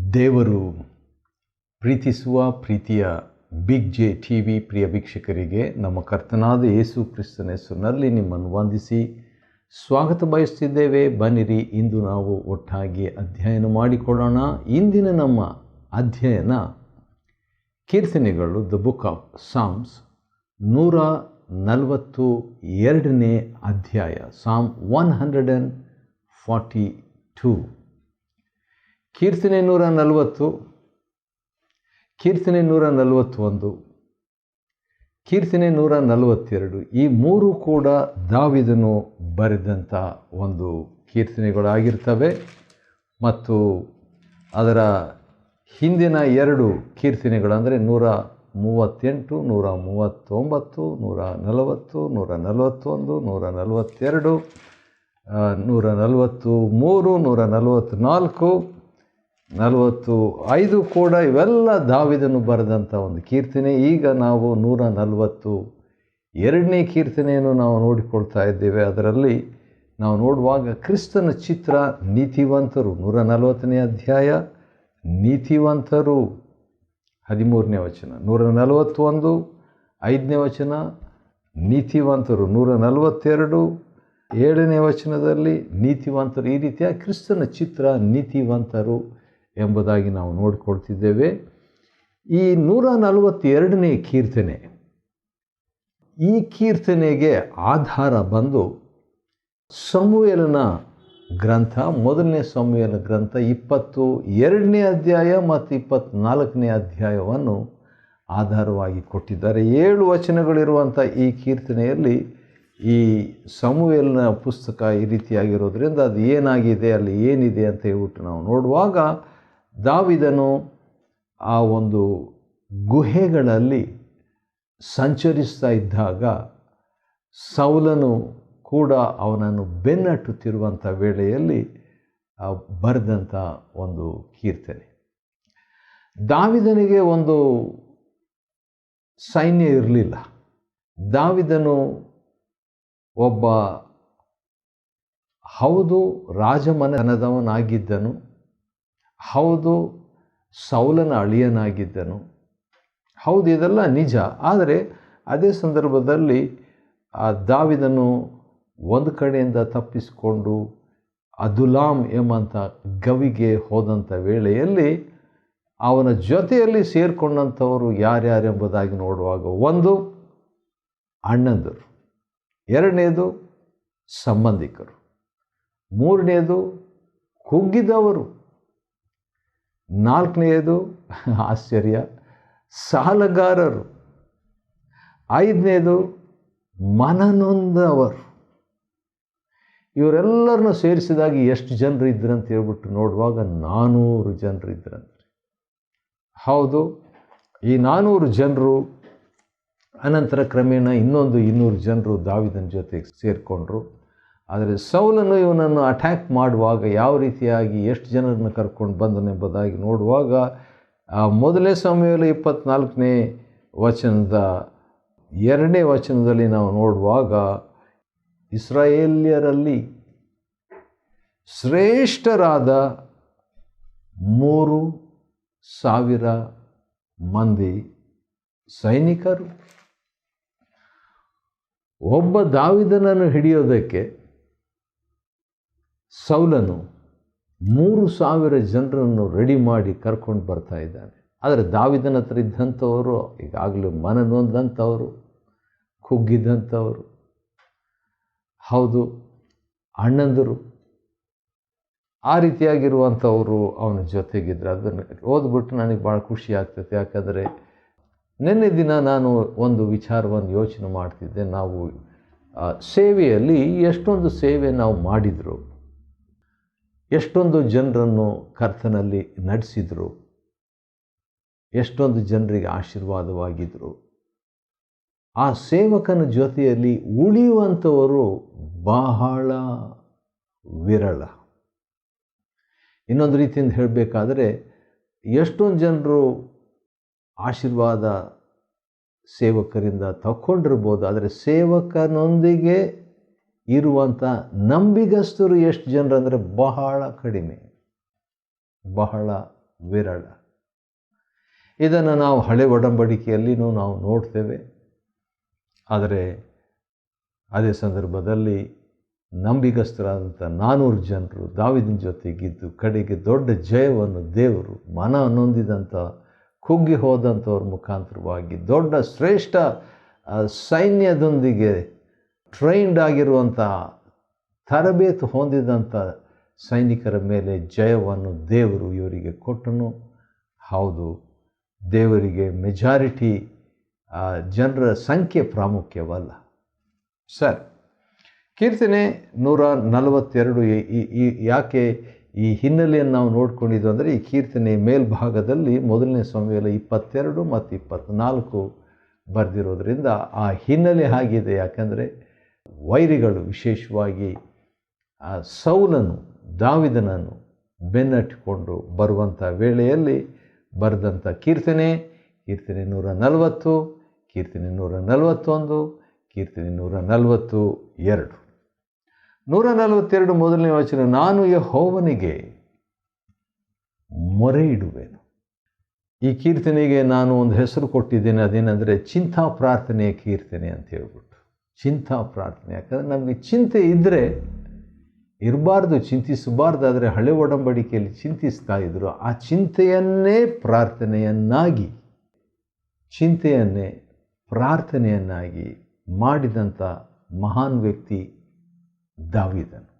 ದೇವರು ಪ್ರೀತಿಸುವ ಪ್ರೀತಿಯ ಬಿಗ್ ಜೆ ಟಿ ವಿ ಪ್ರಿಯ ವೀಕ್ಷಕರಿಗೆ ನಮ್ಮ ಕರ್ತನಾದ ಯೇಸು ಕ್ರಿಸ್ತನ ಹೆಸರಿನಲ್ಲಿ ನಿಮ್ಮನ್ನು ವಂದಿಸಿ ಸ್ವಾಗತ ಬಯಸ್ತಿದ್ದೇವೆ. ಬನ್ನಿರಿ, ಇಂದು ನಾವು ಒಟ್ಟಾಗಿ ಅಧ್ಯಯನ ಮಾಡಿಕೊಳ್ಳೋಣ. ಇಂದಿನ ನಮ್ಮ ಅಧ್ಯಯನ ಕೀರ್ತನೆಗಳು, ದ ಬುಕ್ ಆಫ್ ಸಾಮ್ಸ್, 142ನೇ ಅಧ್ಯಾಯ, ಸಾಮ್ 142. ಕೀರ್ತನೆ 140, ಕೀರ್ತನೆ 141, ಕೀರ್ತನೆ 142, ಈ ಮೂರು ಕೂಡ ದಾವೀದನು ಬರೆದಂಥ ಒಂದು ಕೀರ್ತನೆಗಳಾಗಿರ್ತವೆ. ಮತ್ತು ಅದರ ಹಿಂದಿನ ಎರಡು ಕೀರ್ತನೆಗಳು ಅಂದರೆ 138, 139, 140, 141, 142, 143, 144, 45 ಕೂಡ ಇವೆಲ್ಲ ದಾವೀದನು ಬರೆದಂಥ ಒಂದು ಕೀರ್ತನೆ. ಈಗ ನಾವು 142ನೇ ಕೀರ್ತನೆಯನ್ನು ನಾವು ನೋಡಿಕೊಳ್ತಾ ಇದ್ದೇವೆ. ಅದರಲ್ಲಿ ನಾವು ನೋಡುವಾಗ ಕ್ರಿಸ್ತನ ಚಿತ್ರ, ನೀತಿವಂತರು, 140ನೇ ಅಧ್ಯಾಯ, ನೀತಿವಂತರು, 13ನೇ ವಚನ, 141, 5ನೇ ವಚನ, ನೀತಿವಂತರು, 142, 7ನೇ ವಚನದಲ್ಲಿ ನೀತಿವಂತರು. ಈ ರೀತಿಯ ಕ್ರಿಸ್ತನ ಚಿತ್ರ, ನೀತಿವಂತರು ಎಂಬುದಾಗಿ ನಾವು ನೋಡಿಕೊಳ್ತಿದ್ದೇವೆ. ಈ 142ನೇ ಕೀರ್ತನೆ, ಈ ಕೀರ್ತನೆಗೆ ಆಧಾರ ಬಂದು ಸಮುವೇಲನ ಗ್ರಂಥ, 1ನೇ ಸಮುವೇಲ ಗ್ರಂಥ 22ನೇ ಅಧ್ಯಾಯ ಮತ್ತು 24ನೇ ಅಧ್ಯಾಯವನ್ನು ಆಧಾರವಾಗಿ ಕೊಟ್ಟಿದ್ದಾರೆ. 7 ವಚನಗಳಿರುವಂಥ ಈ ಕೀರ್ತನೆಯಲ್ಲಿ ಈ ಸಮುವೇಲನ ಪುಸ್ತಕ ಈ ರೀತಿಯಾಗಿರೋದ್ರಿಂದ ಅದು ಏನಾಗಿದೆ, ಅಲ್ಲಿ ಏನಿದೆ ಅಂತ ಹೇಳ್ಬಿಟ್ಟು ನಾವು ನೋಡುವಾಗ, ದಾವೀದನು ಆ ಒಂದು ಗುಹೆಗಳಲ್ಲಿ ಸಂಚರಿಸ್ತಾ ಇದ್ದಾಗ ಸೌಲನು ಕೂಡ ಅವನನ್ನು ಬೆನ್ನಟ್ಟುತ್ತಿರುವಂಥ ವೇಳೆಯಲ್ಲಿ ಬರೆದಂಥ ಒಂದು ಕೀರ್ತನೆ. ದಾವೀದನಿಗೆ ಒಂದು ಸೈನ್ಯ ಇರಲಿಲ್ಲ. ದಾವೀದನು ಒಬ್ಬ ಹೌದು ರಾಜಮನೆತನದವನಾಗಿದ್ದನು, ಹೌದು ಸೌಲನ ಅಳಿಯನಾಗಿದ್ದನು, ಹೌದು ಇದೆಲ್ಲ ನಿಜ. ಆದರೆ ಅದೇ ಸಂದರ್ಭದಲ್ಲಿ ದಾವೀದನು ಒಂದು ಕಡೆಯಿಂದ ತಪ್ಪಿಸಿಕೊಂಡು ಅದುಲಾಮ್ ಎಂಬಂಥ ಗವಿಗೆ ಹೋದಂಥ ವೇಳೆಯಲ್ಲಿ ಅವನ ಜೊತೆಯಲ್ಲಿ ಸೇರಿಕೊಂಡಂಥವರು ಯಾರ್ಯಾರೆಂಬುದಾಗಿ ನೋಡುವಾಗ, ಒಂದು ಅಣ್ಣಂದರು, 2ನೇದು ಸಂಬಂಧಿಕರು, 3ನೇದು ಕುಗ್ಗಿದವರು, 4ನೇದು ಆಶ್ಚರ್ಯ ಸಾಲಗಾರರು, 5ನೇದು ಮನನೊಂದವರು. ಇವರೆಲ್ಲರನ್ನು ಸೇರಿಸಿದಾಗ ಎಷ್ಟು ಜನರು ಇದ್ರಂತ ಹೇಳ್ಬಿಟ್ಟು ನೋಡುವಾಗ 400 ಜನರು ಇದ್ರಂತೆ. ಹೌದು, ಈ 400 ಜನರು ಅನಂತರ ಕ್ರಮೇಣ ಇನ್ನೊಂದು 200 ಜನರು ದಾವೀದನ ಜೊತೆಗೆ ಸೇರಿಕೊಂಡ್ರು. ಆದರೆ ಸೌಲನು ಇವನನ್ನು ಅಟ್ಯಾಕ್ ಮಾಡುವಾಗ ಯಾವ ರೀತಿಯಾಗಿ ಎಷ್ಟು ಜನರನ್ನು ಕರ್ಕೊಂಡು ಬಂದನೆಂಬುದಾಗಿ ನೋಡುವಾಗ, 1ನೇ ಸಮುವೇಲ 24ನೇ ವಚನದ 2ನೇ ವಚನದಲ್ಲಿ ನಾವು ನೋಡುವಾಗ, ಇಸ್ರಾಯೇಲ್ಯರಲ್ಲಿ ಶ್ರೇಷ್ಠರಾದ 3,000 ಮಂದಿ ಸೈನಿಕರು. ಒಬ್ಬ ದಾವೀದನನ್ನು ಹಿಡಿಯೋದಕ್ಕೆ ಸೌಲನು 3,000 ಜನರನ್ನು ರೆಡಿ ಮಾಡಿ ಕರ್ಕೊಂಡು ಬರ್ತಾ ಇದ್ದಾನೆ. ಆದರೆ ದಾವೀದನ ಹತ್ರ ಇದ್ದಂಥವರು ಈಗಾಗಲೇ ಮನನೊಂದಂಥವರು, ಕುಗ್ಗಿದ್ದಂಥವರು, ಹೌದು ಅಣ್ಣಂದರು, ಆ ರೀತಿಯಾಗಿರುವಂಥವರು ಅವನ ಜೊತೆಗಿದ್ರು. ಅದನ್ನು ಓದ್ಬಿಟ್ಟು ನನಗೆ ಭಾಳ ಖುಷಿ ಆಗ್ತೈತೆ. ಯಾಕಂದರೆ ನಿನ್ನೆ ದಿನ ನಾನು ಒಂದು ವಿಚಾರವನ್ನು ಯೋಚನೆ ಮಾಡ್ತಿದ್ದೆ. ನಾವು ಸೇವೆಯಲ್ಲಿ ಎಷ್ಟೊಂದು ಸೇವೆ ನಾವು ಮಾಡಿದರು, ಎಷ್ಟೊಂದು ಜನರನ್ನು ಕರ್ತನಲ್ಲಿ ನಡೆಸಿದರು, ಎಷ್ಟೊಂದು ಜನರಿಗೆ ಆಶೀರ್ವಾದವಾಗಿದ್ದರು. ಆ ಸೇವಕನ ಜೊತೆಯಲ್ಲಿ ಉಳಿಯುವಂಥವರು ಬಹಳ ವಿರಳ. ಇನ್ನೊಂದು ರೀತಿಯಿಂದ ಹೇಳಬೇಕಾದ್ರೆ, ಎಷ್ಟೊಂದು ಜನರು ಆಶೀರ್ವಾದ ಸೇವಕರಿಂದ ತಗೊಂಡಿರ್ಬೋದು, ಆದರೆ ಸೇವಕನೊಂದಿಗೆ ಇರುವಂಥ ನಂಬಿಗಸ್ತರು ಎಷ್ಟು ಜನರು ಅಂದರೆ ಬಹಳ ಕಡಿಮೆ, ಬಹಳ ವಿರಳ. ಇದನ್ನು ನಾವು ಹಳೆ ಒಡಂಬಡಿಕೆಯಲ್ಲಿಯೂ ನಾವು ನೋಡ್ತೇವೆ. ಆದರೆ ಅದೇ ಸಂದರ್ಭದಲ್ಲಿ ನಂಬಿಗಸ್ತರಾದಂಥ 400 ಜನರು ದಾವೀದನ ಜೊತೆಗಿದ್ದು ಕಡೆಗೆ ದೊಡ್ಡ ಜಯವನ್ನು ದೇವರು ಮನ ನೊಂದಿದಂಥ ಕುಗ್ಗಿ ಹೋದಂಥವ್ರ ಮುಖಾಂತರವಾಗಿ ದೊಡ್ಡ ಶ್ರೇಷ್ಠ ಸೈನ್ಯದೊಂದಿಗೆ ಟ್ರೈನ್ಡ್ ಆಗಿರುವಂಥ ತರಬೇತು ಹೊಂದಿದಂಥ ಸೈನಿಕರ ಮೇಲೆ ಜಯವನ್ನು ದೇವರು ಇವರಿಗೆ ಕೊಟ್ಟನು. ಹೌದು, ದೇವರಿಗೆ ಮೆಜಾರಿಟಿ ಜನರ ಸಂಖ್ಯೆ ಪ್ರಾಮುಖ್ಯವಲ್ಲ. ಸರಿ, ಕೀರ್ತನೆ 142 ಯಾಕೆ ಈ ಹಿನ್ನೆಲೆಯನ್ನು ನಾವು ನೋಡ್ಕೊಂಡಿದ್ದು ಅಂದರೆ, ಈ ಕೀರ್ತನೆ ಮೇಲ್ಭಾಗದಲ್ಲಿ 1 ಸಮುವೇಲ 22 ಮತ್ತು 24 ಬರೆದಿರೋದ್ರಿಂದ ಆ ಹಿನ್ನೆಲೆ ಆಗಿದೆ. ಯಾಕಂದರೆ ವೈರಿಗಳು ವಿಶೇಷವಾಗಿ ಸೌಲನು ದಾವೀದನನ್ನು ಬೆನ್ನಟ್ಟಿಕೊಂಡು ಬರುವಂಥ ವೇಳೆಯಲ್ಲಿ ಬರೆದಂಥ ಕೀರ್ತನೆ 140, ಕೀರ್ತನೆ 141, ಕೀರ್ತನೆ 142. 142 ಮೊದಲನೇ ವಚನ, ನಾನು ಯೆಹೋವನಿಗೆ ಮೊರೆ ಇಡುವೆನು. ಈ ಕೀರ್ತನೆಗೆ ನಾನು ಒಂದು ಹೆಸರು ಕೊಟ್ಟಿದ್ದೇನೆ, ಅದೇನೆಂದರೆ ಚಿಂತಾ ಪ್ರಾರ್ಥನೆಯ ಕೀರ್ತನೆ ಅಂತ ಹೇಳ್ಬಿಟ್ಟು. ಚಿಂತಾ ಪ್ರಾರ್ಥನೆ, ಯಾಕಂದರೆ ನಮಗೆ ಚಿಂತೆ ಇದ್ದರೆ ಇರಬಾರ್ದು, ಚಿಂತಿಸಬಾರ್ದು. ಆದರೆ ಹಳೆ ಒಡಂಬಡಿಕೆಯಲ್ಲಿ ಚಿಂತಿಸ್ತಾ ಇದ್ದರು. ಆ ಚಿಂತೆಯನ್ನೇ ಪ್ರಾರ್ಥನೆಯನ್ನಾಗಿ, ಚಿಂತೆಯನ್ನೇ ಪ್ರಾರ್ಥನೆಯನ್ನಾಗಿ ಮಾಡಿದಂಥ ಮಹಾನ್ ವ್ಯಕ್ತಿ ದಾವೀದನು.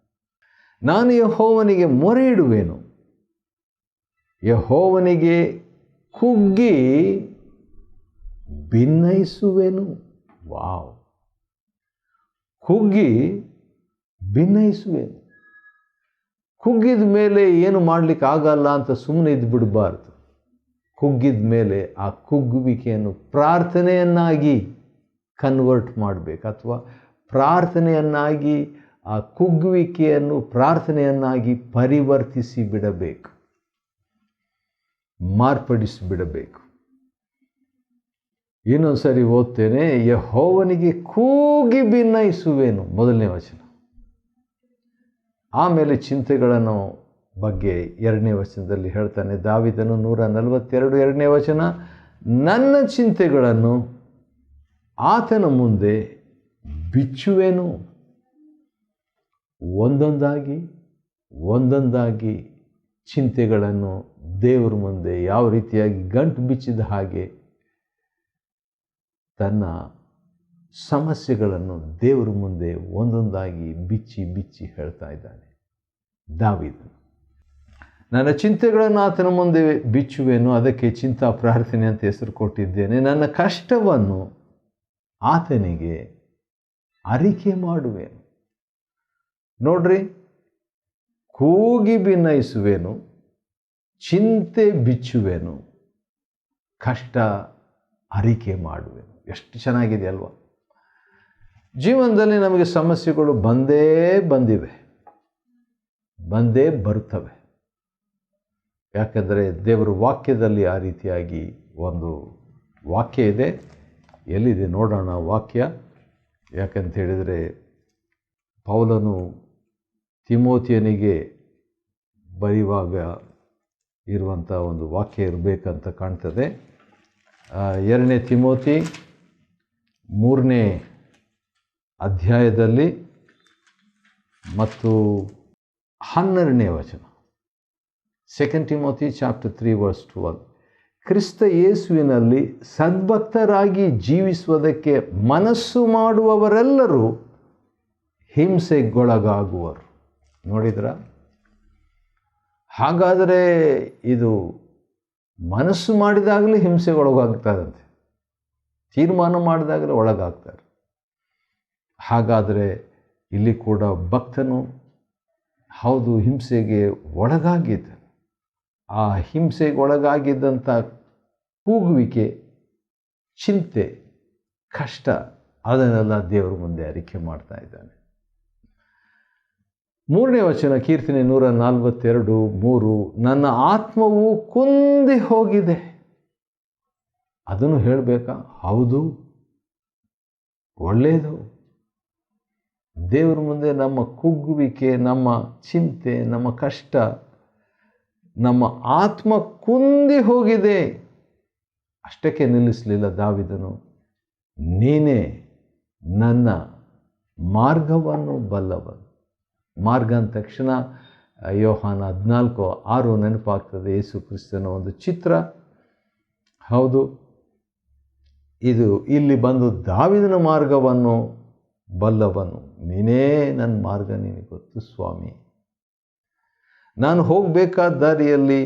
ನಾನು ಯೆಹೋವನಿಗೆ ಮೊರೆ ಇಡುವೆನು, ಯೆಹೋವನಿಗೆ ಕುಗ್ಗಿ ಭಿನ್ನಯಿಸುವೆನು. ವಾವ್! ಕುಗ್ಗಿ ಭಿನ್ನಯಿಸುವೆನು. ಕುಗ್ಗಿದ ಮೇಲೆ ಏನು ಮಾಡಲಿಕ್ಕೆ ಆಗಲ್ಲ ಅಂತ ಸುಮ್ಮನೆ ಇದ್ದು ಬಿಡಬಾರ್ದು. ಕುಗ್ಗಿದ ಮೇಲೆ ಆ ಕುಗ್ಗುವಿಕೆಯನ್ನು ಪ್ರಾರ್ಥನೆಯನ್ನಾಗಿ ಕನ್ವರ್ಟ್ ಮಾಡಬೇಕು, ಅಥವಾ ಪ್ರಾರ್ಥನೆಯನ್ನಾಗಿ ಆ ಕುಗ್ಗುವಿಕೆಯನ್ನು ಪ್ರಾರ್ಥನೆಯನ್ನಾಗಿ ಪರಿವರ್ತಿಸಿ ಬಿಡಬೇಕು, ಮಾರ್ಪಡಿಸಿಬಿಡಬೇಕು. ಇನ್ನೊಂದು ಸರಿ ಓದ್ತೇನೆ, ಯೆಹೋವನಿಗೆ ಕೂಗಿ ಭಿನ್ನಯಿಸುವೆನು, ಮೊದಲನೇ ವಚನ. ಆಮೇಲೆ ಚಿಂತೆಗಳನ್ನು ಬಗ್ಗೆ 2ನೇ ವಚನದಲ್ಲಿ ಹೇಳ್ತಾನೆ ದಾವೀದನು. 142 2ನೇ ವಚನ, ನನ್ನ ಚಿಂತೆಗಳನ್ನು ಆತನ ಮುಂದೆ ಬಿಚ್ಚುವೆನು. ಒಂದೊಂದಾಗಿ ಒಂದೊಂದಾಗಿ ಚಿಂತೆಗಳನ್ನು ದೇವರ ಮುಂದೆ ಯಾವ ರೀತಿಯಾಗಿ ಗಂಟು ಬಿಚ್ಚಿದ ಹಾಗೆ ತನ್ನ ಸಮಸ್ಯೆಗಳನ್ನು ದೇವರ ಮುಂದೆ ಒಂದೊಂದಾಗಿ ಬಿಚ್ಚಿ ಬಿಚ್ಚಿ ಹೇಳ್ತಾ ಇದ್ದಾನೆ ದಾವೀದನು. ನನ್ನ ಚಿಂತೆಗಳನ್ನು ಆತನ ಮುಂದೆ ಬಿಚ್ಚುವೆನು, ಅದಕ್ಕೆ ಚಿಂತಾ ಪ್ರಾರ್ಥನೆ ಅಂತ ಹೆಸರು ಕೊಟ್ಟಿದ್ದೇನೆ. ನನ್ನ ಕಷ್ಟವನ್ನು ಆತನಿಗೆ ಅರಿಕೆ ಮಾಡುವೆನು. ನೋಡ್ರಿ, ಕೂಗಿ ಭಿನ್ನಯಿಸುವೆನು, ಚಿಂತೆ ಬಿಚ್ಚುವೆನು, ಕಷ್ಟ ಅರಿಕೆ ಮಾಡುವೆನು. ಎಷ್ಟು ಚೆನ್ನಾಗಿದೆ ಅಲ್ವಾ? ಜೀವನದಲ್ಲಿ ನಮಗೆ ಸಮಸ್ಯೆಗಳು ಬಂದೇ ಬರುತ್ತವೆ. ಯಾಕೆಂದರೆ ದೇವರ ವಾಕ್ಯದಲ್ಲಿ ಆ ರೀತಿಯಾಗಿ ಒಂದು ವಾಕ್ಯ ಇದೆ. ಎಲ್ಲಿದೆ ನೋಡೋಣ ವಾಕ್ಯ. ಯಾಕಂತ ಹೇಳಿದರೆ ಪೌಲನು ತಿಮೋತಿಯನಿಗೆ ಬರೆಯುವಾಗ ಇರುವಂಥ ಒಂದು ವಾಕ್ಯ ಇರಬೇಕಂತ ಕಾಣ್ತದೆ. 2ನೇ ತಿಮೋತಿ 3ನೇ ಅಧ್ಯಾಯದಲ್ಲಿ ಮತ್ತು 12ನೇ ವಚನ. 2 Timothy chapter 3 verse 12. ಕ್ರಿಸ್ತ ಯೇಸುವಿನಲ್ಲಿ ಸದ್ಭಕ್ತರಾಗಿ ಜೀವಿಸುವುದಕ್ಕೆ ಮನಸ್ಸು ಮಾಡುವವರೆಲ್ಲರೂ ಹಿಂಸೆಗೊಳಗಾಗುವರು. ನೋಡಿದ್ರ? ಹಾಗಾದರೆ ಇದು ಮನಸ್ಸು ಮಾಡಿದಾಗಲೇ ಹಿಂಸೆಗೊಳಗಾಗ್ತಾರಂತೆ, ತೀರ್ಮಾನ ಮಾಡಿದಾಗಲೇ ಒಳಗಾಗ್ತಾರೆ. ಹಾಗಾದರೆ ಇಲ್ಲಿ ಕೂಡ ಭಕ್ತನು ಹೌದು ಹಿಂಸೆಗೆ ಒಳಗಾಗಿದ್ದ. ಆ ಹಿಂಸೆಗೆ ಒಳಗಾಗಿದ್ದಂಥ ಕೂಗುವಿಕೆ, ಚಿಂತೆ, ಕಷ್ಟ ಅದನ್ನೆಲ್ಲ ದೇವರ ಮುಂದೆ ಅರಿಕೆ ಮಾಡ್ತಾ ಇದ್ದಾನೆ. 3ನೇ ವಚನ, ಕೀರ್ತನೆ 142 3, ನನ್ನ ಆತ್ಮವು ಕುಂದಿ ಹೋಗಿದೆ. ಅದನ್ನು ಹೇಳಬೇಕಾ? ಹೌದು, ಒಳ್ಳೆಯದು. ದೇವರ ಮುಂದೆ ನಮ್ಮ ಕುಗ್ಗುವಿಕೆ, ನಮ್ಮ ಚಿಂತೆ, ನಮ್ಮ ಕಷ್ಟ ನಮ್ಮ ಆತ್ಮ ಕುಂದಿ ಹೋಗಿದೆ. ಅಷ್ಟಕ್ಕೆ ನಿಲ್ಲಿಸಲಿಲ್ಲ ದಾವೀದನು. ನೀನೇ ನನ್ನ ಮಾರ್ಗವನ್ನು ಬಲ್ಲವನು. ಮಾರ್ಗ ಅಂದ ತಕ್ಷಣ ಯೋಹಾನ 14:6 ನೆನಪಾಗ್ತದೆ. ಯೇಸು ಕ್ರಿಸ್ತನ ಒಂದು ಚಿತ್ರ. ಹೌದು, ಇದು ಇಲ್ಲಿ ಬಂದು ದಾವೀದನ ಮಾರ್ಗವನ್ನು ಬಲ್ಲವನು. ನೀನೇ ನನ್ನ ಮಾರ್ಗ, ನಿನಗೆ ಗೊತ್ತು ಸ್ವಾಮಿ. ನಾನು ಹೋಗಬೇಕಾದ ದಾರಿಯಲ್ಲಿ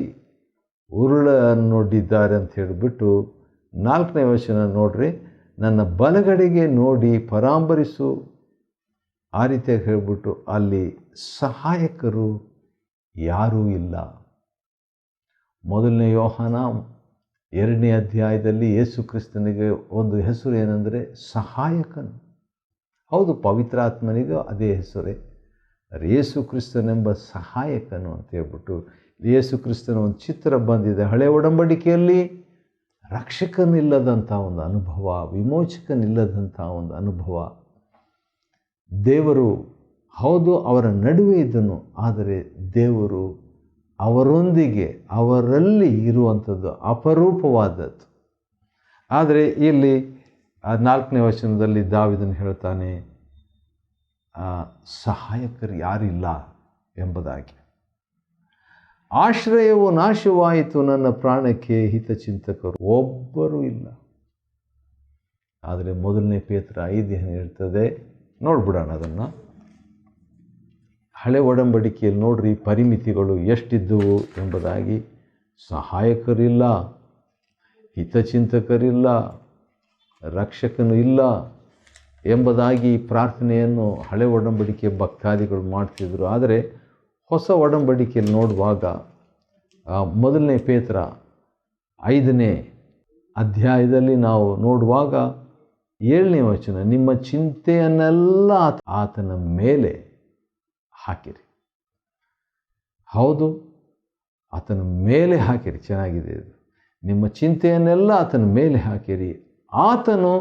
ಉರುಳನ್ನೊಡ್ಡಿದ್ದಾರೆ ಅಂತ ಹೇಳಿಬಿಟ್ಟು 4ನೇ ವಚನ ನೋಡ್ರಿ. ನನ್ನ ಬಲಗಡೆಗೆ ನೋಡಿ ಪರಾಂಬರಿಸು, ಆ ರೀತಿಯಾಗಿ ಹೇಳಿಬಿಟ್ಟು ಅಲ್ಲಿ ಸಹಾಯಕರು ಯಾರೂ ಇಲ್ಲ. 1ನೇ ಯೋಹಾನ 2ನೇ ಅಧ್ಯಾಯದಲ್ಲಿ ಯೇಸು ಕ್ರಿಸ್ತನಿಗೆ ಒಂದು ಹೆಸರು ಏನಂದರೆ ಸಹಾಯಕನು. ಹೌದು, ಪವಿತ್ರಾತ್ಮನಿಗೂ ಅದೇ ಹೆಸರೇ, ಯೇಸು ಕ್ರಿಸ್ತನೆಂಬ ಸಹಾಯಕನು ಅಂತ ಹೇಳ್ಬಿಟ್ಟು ಯೇಸು ಕ್ರಿಸ್ತನ ಒಂದು ಚಿತ್ರ ಬಂದಿದೆ. ಹಳೆ ಒಡಂಬಡಿಕೆಯಲ್ಲಿ ರಕ್ಷಕನಿಲ್ಲದಂಥ ಒಂದು ಅನುಭವ, ವಿಮೋಚಕನಿಲ್ಲದಂಥ ಒಂದು ಅನುಭವ. ದೇವರು ಹೌದು ಅವರ ನಡುವೆ ಇದ್ದನು, ಆದರೆ ದೇವರು ಅವರೊಂದಿಗೆ ಅವರಲ್ಲಿ ಇರುವಂಥದ್ದು ಅಪರೂಪವಾದದ್ದು. ಆದರೆ ಇಲ್ಲಿ 4ನೇ ವಚನದಲ್ಲಿ ದಾವೀದನು ಹೇಳ್ತಾನೆ, ಸಹಾಯಕರು ಯಾರಿಲ್ಲ ಎಂಬುದಾಗಿ. ಆಶ್ರಯವು ನಾಶವಾಯಿತು, ನನ್ನ ಪ್ರಾಣಕ್ಕೆ ಹಿತಚಿಂತಕರು ಒಬ್ಬರೂ ಇಲ್ಲ. ಆದರೆ 1ನೇ ಪೇತ್ರ 5 ಹೇಳ್ತದೆ, ನೋಡ್ಬಿಡೋಣ ಅದನ್ನು. ಹಳೆ ಒಡಂಬಡಿಕೆಯಲ್ಲಿ ನೋಡ್ರಿ ಪರಿಮಿತಿಗಳು ಎಷ್ಟಿದ್ದವು ಎಂಬುದಾಗಿ. ಸಹಾಯಕರಿಲ್ಲ, ಹಿತಚಿಂತಕರಿಲ್ಲ, ರಕ್ಷಕನು ಇಲ್ಲ ಎಂಬುದಾಗಿ ಪ್ರಾರ್ಥನೆಯನ್ನು ಹಳೆ ಒಡಂಬಡಿಕೆ ಭಕ್ತಾದಿಗಳು ಮಾಡ್ತಿದ್ರು. ಆದರೆ ಹೊಸ ಒಡಂಬಡಿಕೆಯಲ್ಲಿ ನೋಡುವಾಗ 1ನೇ ಪೇತ್ರ 5ನೇ ಅಧ್ಯಾಯದಲ್ಲಿ ನಾವು ನೋಡುವಾಗ 7ನೇ ವಚನ, ನಿಮ್ಮ ಚಿಂತೆಯನ್ನೆಲ್ಲ ಆತನ ಮೇಲೆ ಹಾಕಿರಿ. ಹೌದು, ಆತನ ಮೇಲೆ ಹಾಕಿರಿ. ಚೆನ್ನಾಗಿದೆ ಇದು. ನಿಮ್ಮ ಚಿಂತೆಯನ್ನೆಲ್ಲ ಆತನ ಮೇಲೆ ಹಾಕಿರಿ, ಆತನು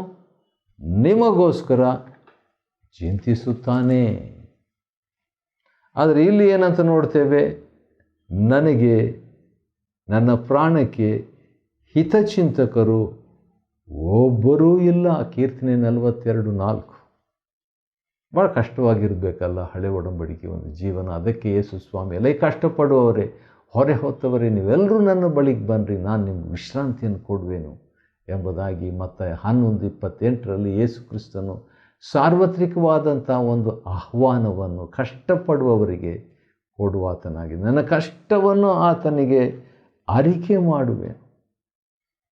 ನಿಮಗೋಸ್ಕರ ಚಿಂತಿಸುತ್ತಾನೆ. ಆದರೆ ಇಲ್ಲಿ ಏನಂತ ನೋಡ್ತೇವೆ, ನನಗೆ ನನ್ನ ಪ್ರಾಣಕ್ಕೆ ಹಿತಚಿಂತಕರು ಒಬ್ಬರೂ ಇಲ್ಲ. ಕೀರ್ತನೆ 42:4. ಭಾಳ ಕಷ್ಟವಾಗಿರಬೇಕಲ್ಲ ಹಳೆ ಒಡಂಬಡಿಕೆ ಒಂದು ಜೀವನ. ಅದಕ್ಕೆ ಯೇಸು ಸ್ವಾಮಿ ಎಲ್ಲ ಕಷ್ಟಪಡುವವರೇ, ಹೊರೆ ಹೊತ್ತವರೇ, ನೀವೆಲ್ಲರೂ ನನ್ನ ಬಳಿಗೆ ಬನ್ನಿರಿ, ನಾನು ನಿಮ್ಗೆ ವಿಶ್ರಾಂತಿಯನ್ನು ಕೊಡುವೆನು ಎಂಬುದಾಗಿ ಮತ್ತೆ 11:28 ಯೇಸು ಕ್ರಿಸ್ತನು ಸಾರ್ವತ್ರಿಕವಾದಂಥ ಒಂದು ಆಹ್ವಾನವನ್ನು ಕಷ್ಟಪಡುವವರಿಗೆ ಕೊಡುವಾತನಾಗಿದೆ. ನನ್ನ ಕಷ್ಟವನ್ನು ಆತನಿಗೆ ಅರಿಕೆ ಮಾಡುವೆ.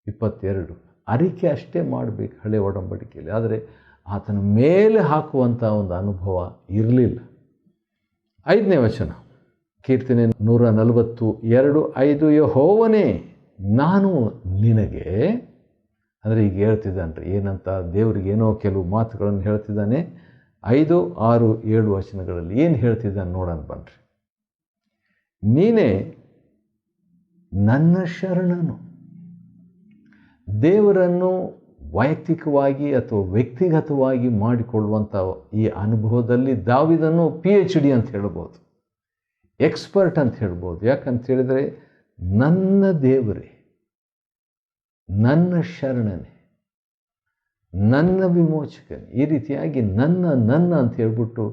22 ಅರಿಕೆ ಅಷ್ಟೇ ಮಾಡಬೇಕು ಹಳೆ ಒಡಂಬಡಿಕೆಯಲ್ಲಿ. ಆದರೆ ಆತನ ಮೇಲೆ ಹಾಕುವಂಥ ಒಂದು ಅನುಭವ ಇರಲಿಲ್ಲ. 5ನೇ ವಚನ, ಕೀರ್ತನೆ 142:5, ಯೆಹೋವನೇ ನಾನು ನಿನಗೆ, ಅಂದರೆ ಈಗ ಹೇಳ್ತಿದ್ದಾನೆ ಏನಂತ, ದೇವರಿಗೆ ಏನೋ ಕೆಲವು ಮಾತುಗಳನ್ನು ಹೇಳ್ತಿದ್ದಾನೆ. 5, 6, 7 ವಚನಗಳಲ್ಲಿ ಏನು ಹೇಳ್ತಿದ್ದಾನೆ ನೋಡೋಣ ಬನ್ರಿ. ನೀನೇ ನನ್ನ ಶರಣನು. ದೇವರನ್ನು ವೈಯಕ್ತಿಕವಾಗಿ ಅಥವಾ ವ್ಯಕ್ತಿಗತವಾಗಿ ಮಾಡಿಕೊಳ್ಳುವಂಥ ಈ ಅನುಭವದಲ್ಲಿ ದಾವೀದನು PhD ಅಂತ ಹೇಳ್ಬೋದು, ಎಕ್ಸ್ಪರ್ಟ್ ಅಂತ ಹೇಳ್ಬೋದು. ಯಾಕಂತ ಹೇಳಿದರೆ ನನ್ನ ದೇವರೇ, ನನ್ನ ಶರಣನೇ, ನನ್ನ ವಿಮೋಚಕನೇ, ಈ ರೀತಿಯಾಗಿ ನನ್ನ ಅಂತ ಹೇಳ್ಬಿಟ್ಟು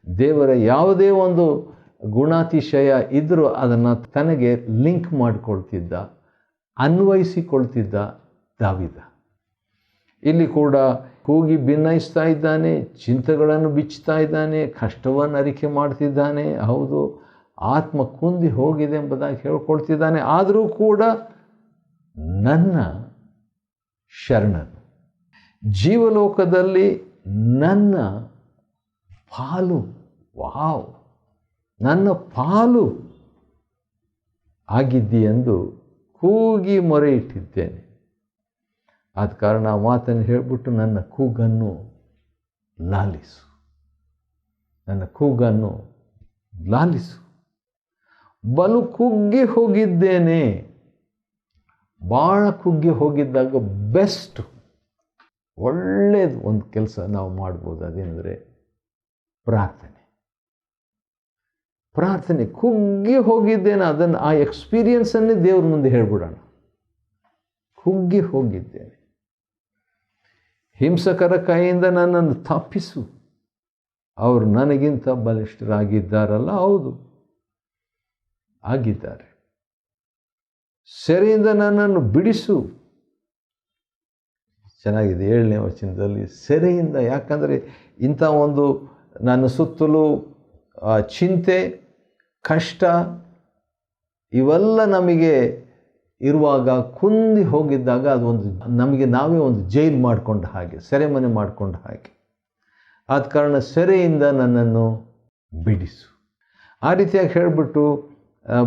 ದೇವರ ಯಾವುದೇ ಒಂದು ಗುಣಾತಿಶಯ ಇದ್ದರೂ ಅದನ್ನು ತನಗೆ ಲಿಂಕ್ ಮಾಡಿಕೊಳ್ತಿದ್ದ, ಅನ್ವಯಿಸಿಕೊಳ್ತಿದ್ದ ದಾವೀದ. ಇಲ್ಲಿ ಕೂಡ ಕೂಗಿ ಭಿನ್ನಯಿಸ್ತಾ ಇದ್ದಾನೆ, ಚಿಂತೆಗಳನ್ನು ಬಿಚ್ಚುತ್ತಾ ಇದ್ದಾನೆ, ಕಷ್ಟವನ್ನು ಅರಿಕೆ ಮಾಡ್ತಿದ್ದಾನೆ. ಹೌದು, ಆತ್ಮ ಕುಂದಿ ಹೋಗಿದೆ ಎಂಬುದಾಗಿ ಹೇಳ್ಕೊಳ್ತಿದ್ದಾನೆ. ಆದರೂ ಕೂಡ ನನ್ನ ಶರಣನು, ಜೀವಲೋಕದಲ್ಲಿ ನನ್ನ ಪಾಲು, ವಾವ್, ನನ್ನ ಪಾಲು ಆಗಿದ್ದೀಯೆಂದು ಕೂಗಿ ಮೊರೆ ಇಟ್ಟಿದ್ದೇನೆ. ಆದ ಕಾರಣ ಆ ಮಾತನ್ನು ಹೇಳಿಬಿಟ್ಟು ನನ್ನ ಕೂಗನ್ನು ಲಾಲಿಸು, ನನ್ನ ಕೂಗನ್ನು ಲಾಲಿಸು. ಬಲು ಕುಗ್ಗಿ ಹೋಗಿದ್ದೇನೆ. ಭಾಳ ಕುಗ್ಗಿ ಹೋಗಿದ್ದಾಗ ಬೆಸ್ಟ್, ಒಳ್ಳೆಯದು ಒಂದು ಕೆಲಸ ನಾವು ಮಾಡ್ಬೋದು. ಅದೇನೆಂದರೆ ಪ್ರಾರ್ಥನೆ. ಪ್ರಾರ್ಥನೆ ಕುಗ್ಗಿ ಹೋಗಿದ್ದೇನೆ, ಅದನ್ನು ಆ ಎಕ್ಸ್ಪೀರಿಯನ್ಸನ್ನೇ ದೇವ್ರ ಮುಂದೆ ಹೇಳ್ಬಿಡೋಣ. ಕುಗ್ಗಿ ಹೋಗಿದ್ದೇನೆ, ಹಿಂಸಕರ ಕೈಯಿಂದ ನನ್ನನ್ನು ತಪ್ಪಿಸು. ಅವರು ನನಗಿಂತ ಬಲಿಷ್ಠರಾಗಿದ್ದಾರಲ್ಲ, ಹೌದು ಆಗಿದ್ದಾರೆ. ಸೆರೆಯಿಂದ ನನ್ನನ್ನು ಬಿಡಿಸು. ಚೆನ್ನಾಗಿದೆ 7ನೇ ವಚನದಲ್ಲಿ ಸೆರೆಯಿಂದ. ಯಾಕಂದರೆ ಇಂಥ ಒಂದು ನನ್ನ ಸುತ್ತಲೂ ಚಿಂತೆ, ಕಷ್ಟ ಇವೆಲ್ಲ ನಮಗೆ ಇರುವಾಗ, ಕುಂದಿ ಹೋಗಿದ್ದಾಗ ಅದೊಂದು ನಮಗೆ ನಾವೇ ಒಂದು ಜೈಲು ಮಾಡಿಕೊಂಡ ಹಾಗೆ, ಸೆರೆಮನೆ ಮಾಡಿಕೊಂಡ ಹಾಗೆ. ಆದ ಕಾರಣ ಸೆರೆಯಿಂದ ನನ್ನನ್ನು ಬಿಡಿಸು. ಆ ರೀತಿಯಾಗಿ ಹೇಳಿಬಿಟ್ಟು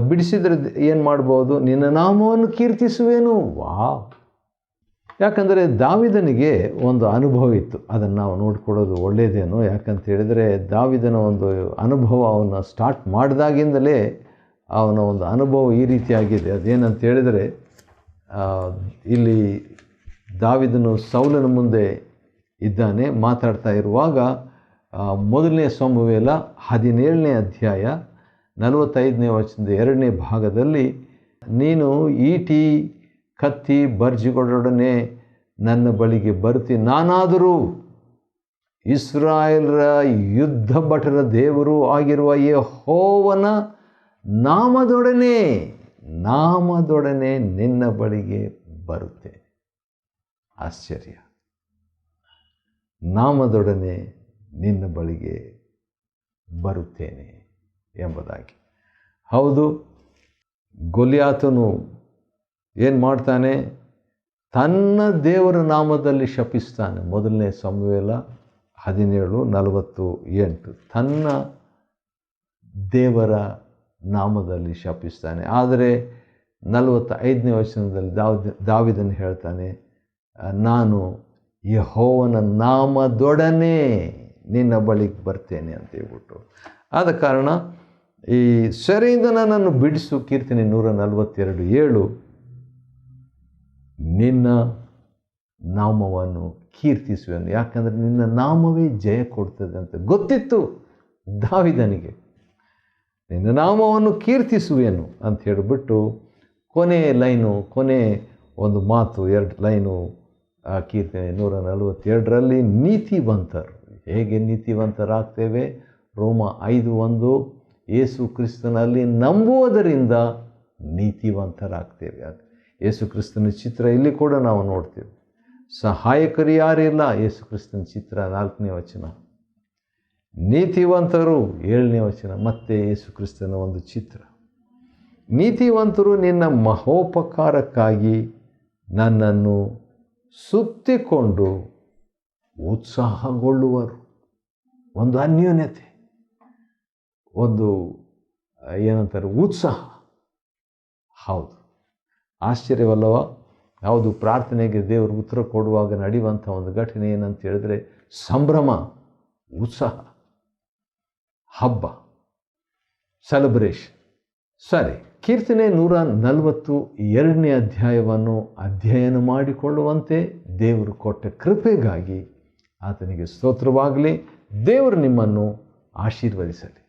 ಬಿಡಿಸಿದರೆ ಏನು ಮಾಡ್ಬೋದು? ನಿನ್ನ ನಾಮವನ್ನು ಕೀರ್ತಿಸುವೇನು. ವಾವ್! ಯಾಕಂದರೆ ದಾವಿದನಿಗೆ ಒಂದು ಅನುಭವ ಇತ್ತು, ಅದನ್ನು ನಾವು ನೋಡ್ಕೊಳ್ಳೋದು ಒಳ್ಳೆಯದೇನೋ. ಯಾಕಂತ ಹೇಳಿದರೆ ದಾವಿದನ ಒಂದು ಅನುಭವ ಅವನ್ನ ಸ್ಟಾರ್ಟ್ ಮಾಡಿದಾಗಿಂದಲೇ ಅವನ ಒಂದು ಅನುಭವ ಈ ರೀತಿಯಾಗಿದೆ. ಅದೇನಂತ ಹೇಳಿದರೆ, ಇಲ್ಲಿ ದಾವಿದನು ಸೌಲನ ಮುಂದೆ ಇದ್ದಾನೆ, ಮಾತಾಡ್ತಾ ಇರುವಾಗ 1ನೇ ಸಮುವೇಲ 17ನೇ ಅಧ್ಯಾಯ 45ನೇ ವಚನದ 2ನೇ ಭಾಗದಲ್ಲಿ, ನೀನು ಈಟಿ ಕತ್ತಿ ಬರ್ಜಿಗಳೊಡನೆ ನನ್ನ ಬಳಿಗೆ ಬರ್ತಿ, ನಾನಾದರೂ ಇಸ್ರಾಯೇಲರ ಯುದ್ಧ ಭಟರ ದೇವರು ಆಗಿರುವ ಯೆಹೋವನ ನಾಮದೊಡನೆ ನಿನ್ನ ಬಳಿಗೆ ಬರುತ್ತೇನೆ. ಆಶ್ಚರ್ಯ! ನಾಮದೊಡನೆ ನಿನ್ನ ಬಳಿಗೆ ಬರುತ್ತೇನೆ ಎಂಬುದಾಗಿ. ಹೌದು, ಗೊಲಿಯಾತನು ಏನು ಮಾಡ್ತಾನೆ? ತನ್ನ ದೇವರ ನಾಮದಲ್ಲಿ ಶಪಿಸ್ತಾನೆ. 1ನೇ ಸಮುವೇಲ 17:48 ತನ್ನ ದೇವರ ನಾಮದಲ್ಲಿ ಶಪಿಸ್ತಾನೆ. ಆದರೆ 45ನೇ ವಚನದಲ್ಲಿ ದಾವಿದನು ಹೇಳ್ತಾನೆ, ನಾನು ಯೆಹೋವನ ನಾಮದೊಡನೆ ನಿನ್ನ ಬಳಿಗೆ ಬರ್ತೇನೆ ಅಂತ ಹೇಳ್ಬಿಟ್ಟು. ಆದ ಕಾರಣ ಈ ಸೆರೆಯಿಂದ ನನ್ನನ್ನು ಬಿಡಿಸು, ಕೀರ್ತನೆ 142:7, ನಿನ್ನ ನಾಮವನ್ನು ಕೀರ್ತಿಸುವೆನು. ಯಾಕಂದರೆ ನಿನ್ನ ನಾಮವೇ ಜಯ ಕೊಡ್ತದೆ ಅಂತ ಗೊತ್ತಿತ್ತು ದಾವಿದನಿಗೆ. ನಿನ್ನ ನಾಮವನ್ನು ಕೀರ್ತಿಸುವೆನು ಅಂತ ಹೇಳಿಬಿಟ್ಟು ಕೊನೆ ಒಂದು ಮಾತು, 2 ಲೈನು ಕೀರ್ತನೆ 142ರಲ್ಲಿ, ನೀತಿವಂತರು ಹೇಗೆ ನೀತಿವಂತರಾಗ್ತೇವೆ? ರೋಮ 5:1, ಯೇಸು ಕ್ರಿಸ್ತನಲ್ಲಿ ನಂಬುವುದರಿಂದ ನೀತಿವಂತರಾಗ್ತೇವೆ. ಯೇಸು ಕ್ರಿಸ್ತನ ಚಿತ್ರ ಇಲ್ಲಿ ಕೂಡ ನಾವು ನೋಡ್ತೇವೆ. ಸಹಾಯಕರು ಯಾರಿಲ್ಲ, ಯೇಸು ಕ್ರಿಸ್ತನ ಚಿತ್ರ 4ನೇ ವಚನ. ನೀತಿವಂತರು 7ನೇ ವಚನ, ಮತ್ತೆ ಯೇಸು ಕ್ರಿಸ್ತನ ಒಂದು ಚಿತ್ರ. ನೀತಿವಂತರು ನಿನ್ನ ಮಹೋಪಕಾರಕ್ಕಾಗಿ ನನ್ನನ್ನು ಸುತ್ತಿಕೊಂಡು ಉತ್ಸಾಹಗೊಳ್ಳುವರು. ಒಂದು ಅನ್ಯೋನ್ಯತೆ, ಒಂದು ಏನಂತಾರೆ, ಉತ್ಸಾಹ. ಹೌದು, ಆಶ್ಚರ್ಯವಲ್ಲವ? ಯಾವುದು? ಪ್ರಾರ್ಥನೆಗೆ ದೇವರು ಉತ್ತರ ಕೊಡುವಾಗ ನಡೆಯುವಂಥ ಒಂದು ಘಟನೆ ಏನಂತ ಹೇಳಿದ್ರೆ, ಸಂಭ್ರಮ, ಉತ್ಸಾಹ, ಹಬ್ಬ, ಸೆಲೆಬ್ರೇಷನ್. ಸರಿ, ಕೀರ್ತನೆ 142ನೇ ಅಧ್ಯಾಯವನ್ನು ಅಧ್ಯಯನ ಮಾಡಿಕೊಳ್ಳುವಂತೆ ದೇವರು ಕೊಟ್ಟ ಕೃಪೆಗಾಗಿ ಆತನಿಗೆ ಸ್ತೋತ್ರವಾಗಲಿ. ದೇವರು ನಿಮ್ಮನ್ನು ಆಶೀರ್ವದಿಸಲಿ.